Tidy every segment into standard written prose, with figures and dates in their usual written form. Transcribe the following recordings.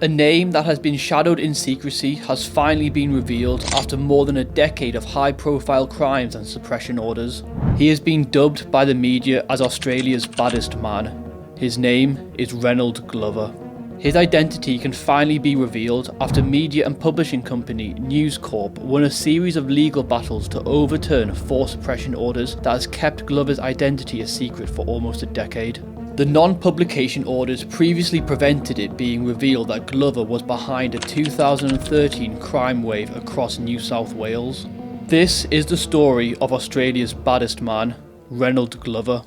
A name that has been shadowed in secrecy has finally been revealed after more than a decade of high-profile crimes and suppression orders. He has been dubbed by the media as Australia's baddest man. His name is Reynold Glover. His identity can finally be revealed after media and publishing company News Corp won a series of legal battles to overturn 4 suppression orders that has kept Glover's identity a secret for almost a decade. The non-publication orders previously prevented it being revealed that Glover was behind a 2013 crime wave across New South Wales. This is the story of Australia's baddest man, Reynold Glover.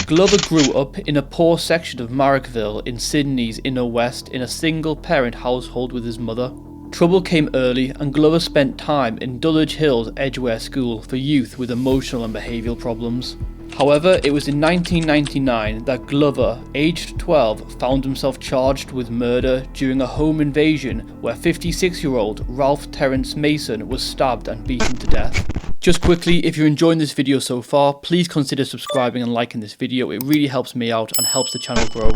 Glover grew up in a poor section of Marrickville in Sydney's inner west in a single-parent household with his mother. Trouble came early and Glover spent time in Dulwich Hill's Edgware School for youth with emotional and behavioural problems. However, it was in 1999 that Glover, aged 12, found himself charged with murder during a home invasion where 56-year-old Ralph Terrence Mason was stabbed and beaten to death. Just quickly, if you're enjoying this video so far, please consider subscribing and liking this video. It really helps me out and helps the channel grow.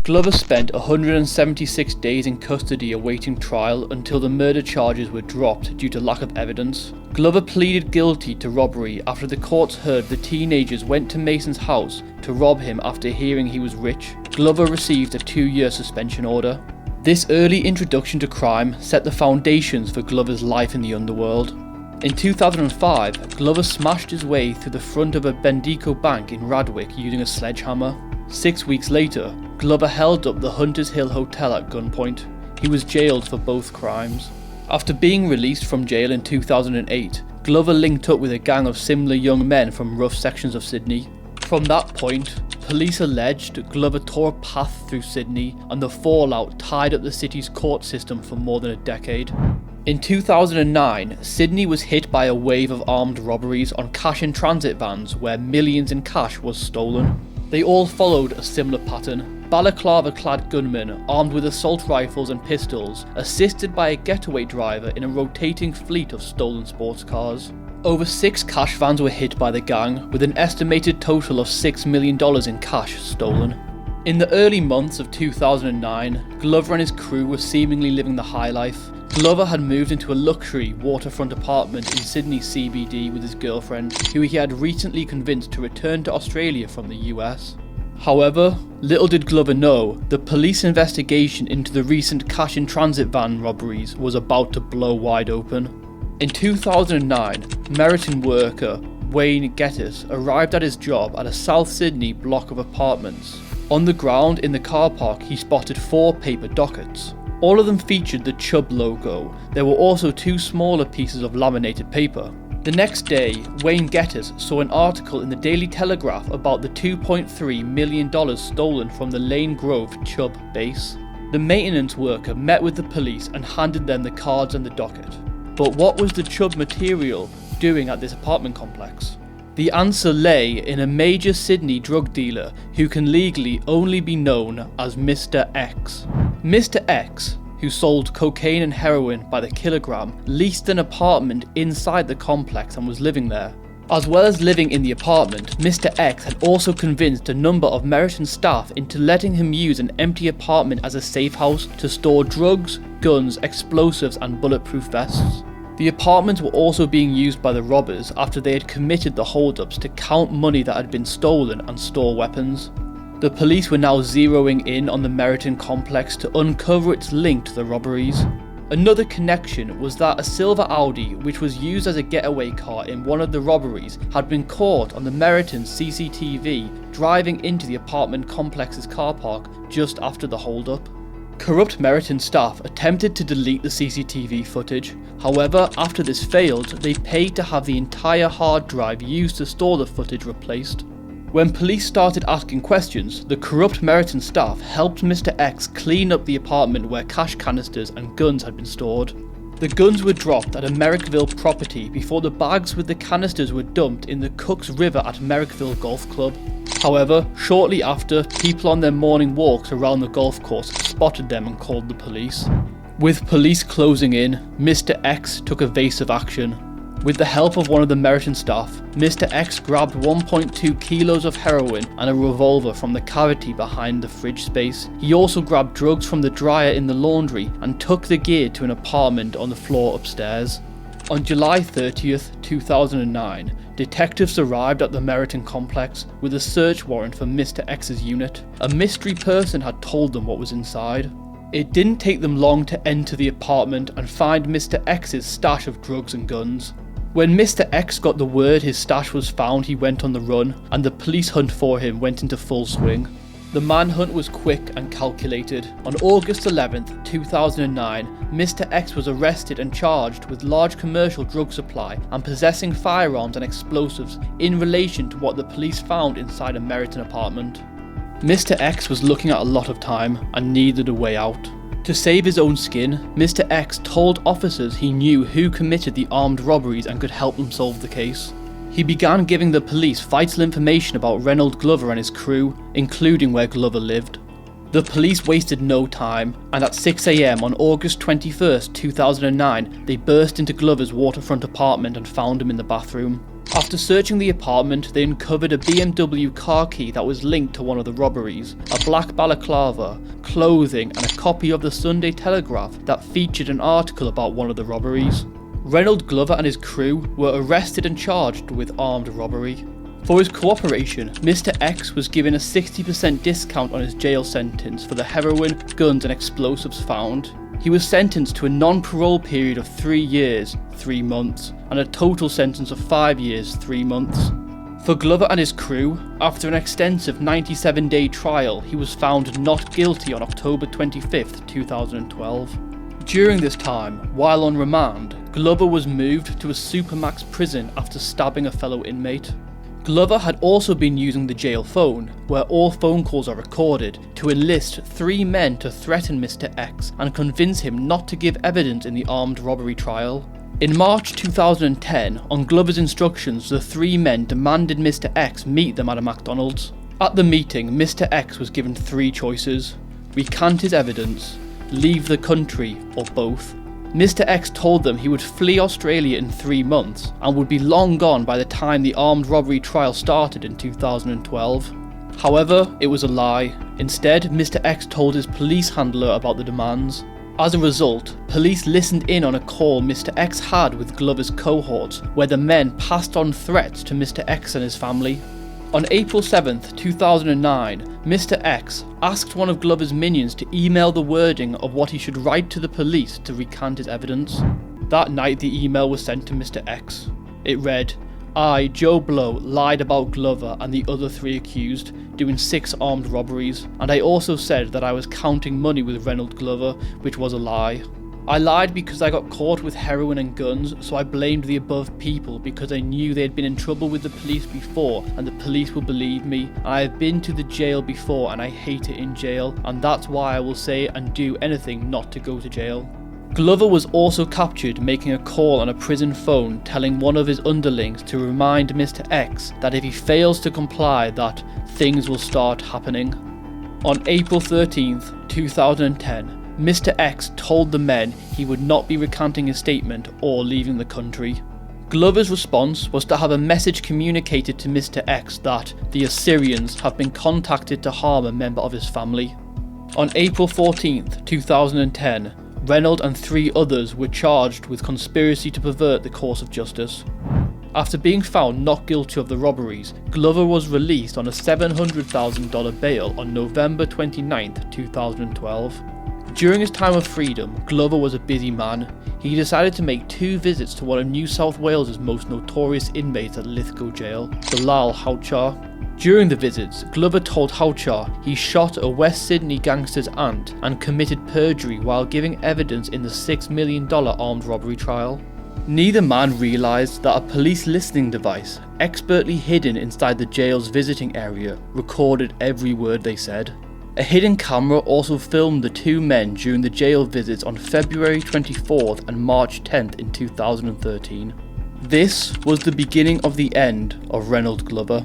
Glover spent 176 days in custody awaiting trial until the murder charges were dropped due to lack of evidence. Glover pleaded guilty to robbery after the courts heard the teenagers went to Mason's house to rob him after hearing he was rich. Glover received a 2-year suspension order. This early introduction to crime set the foundations for Glover's life in the underworld. In 2005, Glover smashed his way through the front of a Bendigo bank in Radwick using a sledgehammer. 6 weeks later, Glover held up the Hunters Hill Hotel at gunpoint. He was jailed for both crimes. After being released from jail in 2008, Glover linked up with a gang of similar young men from rough sections of Sydney. From that point, police alleged Glover tore a path through Sydney and the fallout tied up the city's court system for more than a decade. In 2009, Sydney was hit by a wave of armed robberies on cash in transit vans where millions in cash was stolen. They all followed a similar pattern. Balaclava-clad gunmen armed with assault rifles and pistols, assisted by a getaway driver in a rotating fleet of stolen sports cars. Over 6 cash vans were hit by the gang, with an estimated total of $6 million in cash stolen. In the early months of 2009, Glover and his crew were seemingly living the high life. Glover had moved into a luxury waterfront apartment in Sydney CBD with his girlfriend, who he had recently convinced to return to Australia from the US. However, little did Glover know, the police investigation into the recent cash in transit van robberies was about to blow wide open. In 2009, Meriton worker Wayne Gettis arrived at his job at a South Sydney block of apartments. On the ground in the car park, he spotted 4 paper dockets. All of them featured the Chubb logo. There were also 2 smaller pieces of laminated paper. The next day, Wayne Gettis saw an article in the Daily Telegraph about the $2.3 million stolen from the Lane Grove Chubb base. The maintenance worker met with the police and handed them the cards and the docket. But what was the Chubb material doing at this apartment complex? The answer lay in a major Sydney drug dealer who can legally only be known as Mr. X. Mr. X, who sold cocaine and heroin by the kilogram, leased an apartment inside the complex and was living there. As well as living in the apartment, Mr. X had also convinced a number of Meriton staff into letting him use an empty apartment as a safe house to store drugs, guns, explosives and bulletproof vests. The apartments were also being used by the robbers after they had committed the holdups to count money that had been stolen and store weapons. The police were now zeroing in on the Meriton complex to uncover its link to the robberies. Another connection was that a silver Audi, which was used as a getaway car in one of the robberies, had been caught on the Meriton CCTV driving into the apartment complex's car park just after the holdup. Corrupt Meriton staff attempted to delete the CCTV footage. However, after this failed, they paid to have the entire hard drive used to store the footage replaced. When police started asking questions, the corrupt Meriton staff helped Mr. X clean up the apartment where cash canisters and guns had been stored. The guns were dropped at a Merrickville property before the bags with the canisters were dumped in the Cooks River at Merrickville Golf Club. However, shortly after, people on their morning walks around the golf course spotted them and called the police. With police closing in, Mr. X took evasive action. With the help of one of the Meriton staff, Mr. X grabbed 1.2 kilos of heroin and a revolver from the cavity behind the fridge space. He also grabbed drugs from the dryer in the laundry and took the gear to an apartment on the floor upstairs. On July 30th, 2009, detectives arrived at the Meriton complex with a search warrant for Mr. X's unit. A mystery person had told them what was inside. It didn't take them long to enter the apartment and find Mr. X's stash of drugs and guns. When Mr. X got the word his stash was found, he went on the run, and the police hunt for him went into full swing. The manhunt was quick and calculated. On August 11th, 2009, Mr. X was arrested and charged with large commercial drug supply and possessing firearms and explosives in relation to what the police found inside a Meriton apartment. Mr. X was looking at a lot of time and needed a way out. To save his own skin, Mr. X told officers he knew who committed the armed robberies and could help them solve the case. He began giving the police vital information about Reynold Glover and his crew, including where Glover lived. The police wasted no time, and at 6 AM on August 21st, 2009, they burst into Glover's waterfront apartment and found him in the bathroom. After searching the apartment, they uncovered a BMW car key that was linked to one of the robberies, a black balaclava, clothing, and a copy of the Sunday Telegraph that featured an article about one of the robberies. Reynold Glover and his crew were arrested and charged with armed robbery. For his cooperation, Mr. X was given a 60% discount on his jail sentence for the heroin, guns, and explosives found. He was sentenced to a non-parole period of 3 years, 3 months, and a total sentence of 5 years, 3 months. For Glover and his crew, after an extensive 97-day trial, he was found not guilty on October 25th, 2012. During this time, while on remand, Glover was moved to a supermax prison after stabbing a fellow inmate. Glover had also been using the jail phone, where all phone calls are recorded, to enlist 3 men to threaten Mr. X and convince him not to give evidence in the armed robbery trial. In March 2010, on Glover's instructions, the 3 men demanded Mr. X meet them at a McDonald's. At the meeting, Mr. X was given 3 choices: recant his evidence, leave the country, or both. Mr. X told them he would flee Australia in 3 months and would be long gone by the time the armed robbery trial started in 2012. However, it was a lie. Instead, Mr. X told his police handler about the demands. As a result, police listened in on a call Mr. X had with Glover's cohorts, where the men passed on threats to Mr. X and his family. On April 7th, 2009, Mr. X asked one of Glover's minions to email the wording of what he should write to the police to recant his evidence. That night, the email was sent to Mr. X. It read, "I, Joe Blow, lied about Glover and the other 3 accused, doing 6 armed robberies, and I also said that I was counting money with Reynold Glover, which was a lie. I lied because I got caught with heroin and guns, so I blamed the above people because I knew they had been in trouble with the police before and the police will believe me. I have been to the jail before and I hate it in jail, and that's why I will say and do anything not to go to jail." Glover was also captured making a call on a prison phone telling one of his underlings to remind Mr. X that if he fails to comply that things will start happening. On April 13th, 2010, Mr. X told the men he would not be recanting his statement or leaving the country. Glover's response was to have a message communicated to Mr. X that the Assyrians have been contacted to harm a member of his family. On April 14th, 2010, Reynold and 3 others were charged with conspiracy to pervert the course of justice. After being found not guilty of the robberies, Glover was released on a $700,000 bail on November 29th, 2012. During his time of freedom, Glover was a busy man. He decided to make 2 visits to one of New South Wales' most notorious inmates at Lithgow Jail, Bilal Houchar. During the visits, Glover told Houchar he shot a West Sydney gangster's aunt and committed perjury while giving evidence in the $6 million armed robbery trial. Neither man realised that a police listening device, expertly hidden inside the jail's visiting area, recorded every word they said. A hidden camera also filmed the 2 men during the jail visits on February 24th and March 10th in 2013. This was the beginning of the end of Reynold Glover.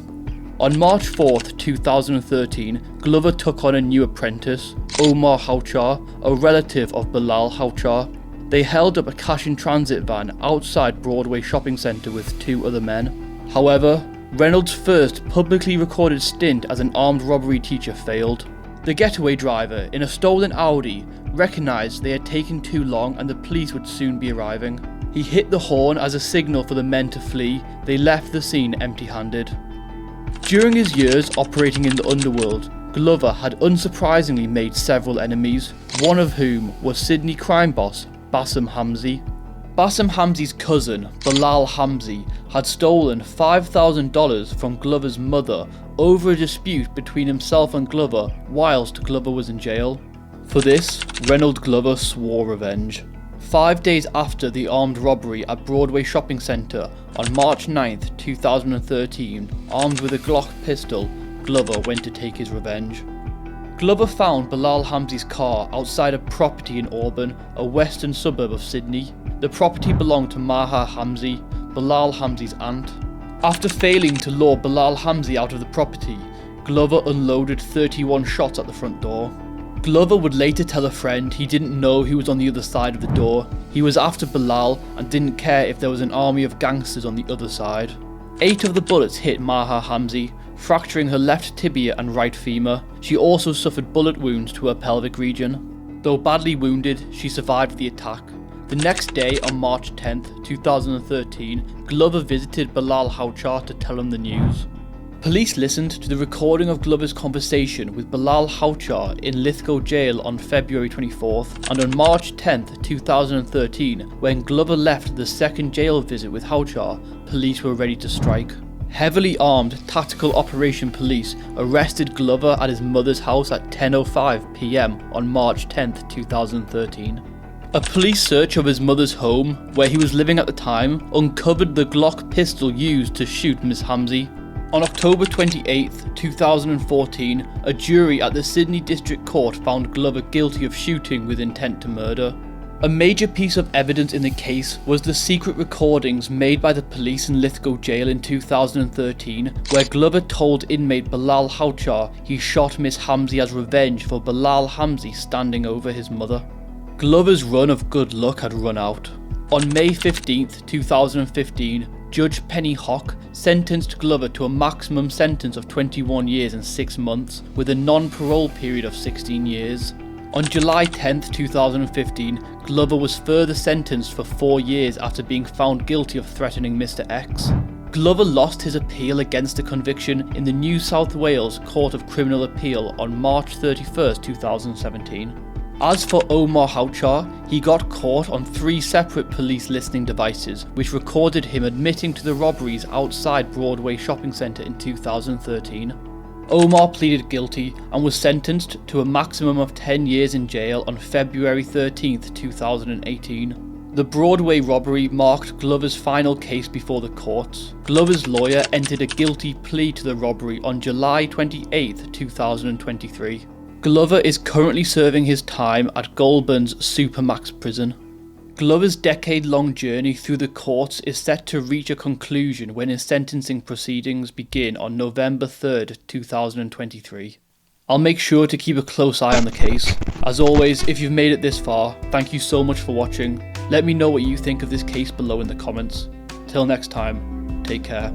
On March 4th, 2013, Glover took on a new apprentice, Omar Houchar, a relative of Bilal Houchar. They held up a cash-in-transit van outside Broadway shopping centre with 2 other men. However, Reynolds' first publicly recorded stint as an armed robbery teacher failed. The getaway driver, in a stolen Audi, recognised they had taken too long and the police would soon be arriving. He hit the horn as a signal for the men to flee. They left the scene empty-handed. During his years operating in the Underworld, Glover had unsurprisingly made several enemies, one of whom was Sydney crime boss Bassem Hamzy. Bassem Hamzy's cousin, Bilal Hamzy, had stolen $5,000 from Glover's mother over a dispute between himself and Glover whilst Glover was in jail. For this, Reynold Glover swore revenge. 5 days after the armed robbery at Broadway shopping centre on March 9th, 2013, armed with a Glock pistol, Glover went to take his revenge. Glover found Bilal Hamzy's car outside a property in Auburn, a western suburb of Sydney. The property belonged to Maha Hamzy, Bilal Hamzy's aunt. After failing to lure Bilal Hamzy out of the property, Glover unloaded 31 shots at the front door. Glover would later tell a friend he didn't know who was on the other side of the door. He was after Bilal and didn't care if there was an army of gangsters on the other side. 8 of the bullets hit Maha Hamzy, fracturing her left tibia and right femur. She also suffered bullet wounds to her pelvic region. Though badly wounded, she survived the attack. The next day, on March 10th, 2013, Glover visited Bilal Houchar to tell him the news. Police listened to the recording of Glover's conversation with Bilal Houchar in Lithgow Jail on February 24th, and on March 10th, 2013, when Glover left the second jail visit with Houchar, police were ready to strike. Heavily armed Tactical Operation Police arrested Glover at his mother's house at 10:05 p.m. on March 10th, 2013. A police search of his mother's home, where he was living at the time, uncovered the Glock pistol used to shoot Miss Hamzy. On October 28, 2014, a jury at the Sydney District Court found Glover guilty of shooting with intent to murder. A major piece of evidence in the case was the secret recordings made by the police in Lithgow Jail in 2013, where Glover told inmate Bilal Houchar he shot Miss Hamzy as revenge for Bilal Hamzy standing over his mother. Glover's run of good luck had run out. On May 15, 2015, Judge Penny Hock sentenced Glover to a maximum sentence of 21 years and 6 months, with a non-parole period of 16 years. On July 10, 2015, Glover was further sentenced for 4 years after being found guilty of threatening Mr. X. Glover lost his appeal against the conviction in the New South Wales Court of Criminal Appeal on March 31, 2017. As for Omar Houchar, he got caught on 3 separate police listening devices, which recorded him admitting to the robberies outside Broadway shopping centre in 2013. Omar pleaded guilty and was sentenced to a maximum of 10 years in jail on February 13, 2018. The Broadway robbery marked Glover's final case before the courts. Glover's lawyer entered a guilty plea to the robbery on July 28, 2023. Glover is currently serving his time at Goulburn's Supermax prison. Glover's decade-long journey through the courts is set to reach a conclusion when his sentencing proceedings begin on November 3rd, 2023. I'll make sure to keep a close eye on the case. As always, if you've made it this far, thank you so much for watching. Let me know what you think of this case below in the comments. Till next time, take care.